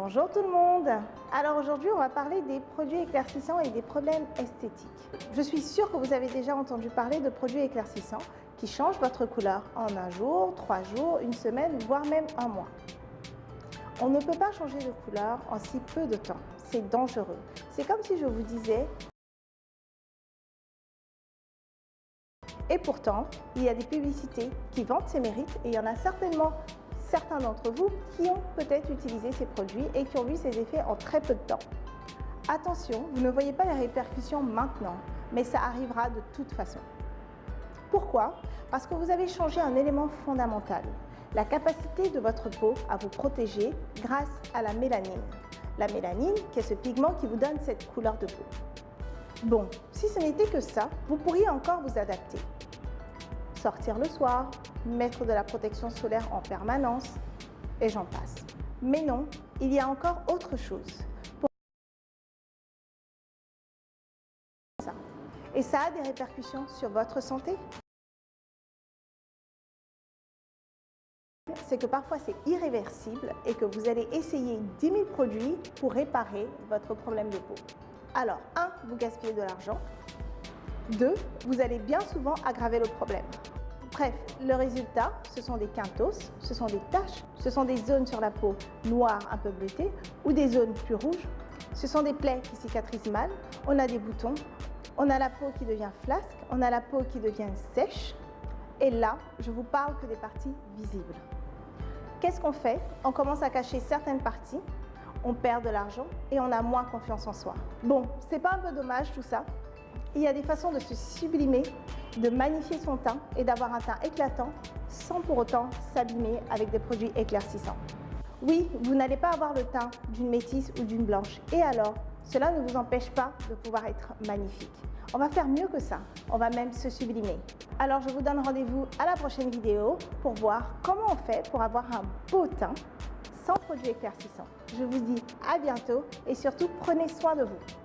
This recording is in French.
Bonjour tout le monde. Alors aujourd'hui, on va parler des produits éclaircissants et des problèmes esthétiques. Je suis sûre que vous avez déjà entendu parler de produits éclaircissants qui changent votre couleur en un jour, 3 jours, une semaine, voire même un mois. On ne peut pas changer de couleur en si peu de temps. C'est dangereux. C'est comme si je vous disais... Et pourtant, il y a des publicités qui vantent ces mérites et il y en a certainement certains d'entre vous qui ont peut-être utilisé ces produits et qui ont vu ces effets en très peu de temps. Attention, vous ne voyez pas les répercussions maintenant, mais ça arrivera de toute façon. Pourquoi? Parce que vous avez changé un élément fondamental, la capacité de votre peau à vous protéger grâce à la mélanine. La mélanine, qui est ce pigment qui vous donne cette couleur de peau. Bon, si ce n'était que ça, vous pourriez encore vous adapter. Sortir le soir, mettre de la protection solaire en permanence, et j'en passe. Mais non, il y a encore autre chose. Et ça a des répercussions sur votre santé. C'est que parfois c'est irréversible et que vous allez essayer 10 000 produits pour réparer votre problème de peau. Alors, 1, vous gaspillez de l'argent. 2, vous allez bien souvent aggraver le problème. Bref, le résultat, ce sont des quintos, ce sont des taches, ce sont des zones sur la peau noires un peu bleutées ou des zones plus rouges. Ce sont des plaies qui cicatrisent mal, on a des boutons, on a la peau qui devient flasque, on a la peau qui devient sèche. Et là, je vous parle que des parties visibles. Qu'est-ce qu'on fait? On commence à cacher certaines parties, on perd de l'argent et on a moins confiance en soi. Bon, c'est pas un peu dommage tout ça? Il y a des façons de se sublimer, de magnifier son teint et d'avoir un teint éclatant sans pour autant s'abîmer avec des produits éclaircissants. Oui, vous n'allez pas avoir le teint d'une métisse ou d'une blanche. Et alors, cela ne vous empêche pas de pouvoir être magnifique. On va faire mieux que ça, on va même se sublimer. Alors je vous donne rendez-vous à la prochaine vidéo pour voir comment on fait pour avoir un beau teint sans produits éclaircissants. Je vous dis à bientôt et surtout prenez soin de vous.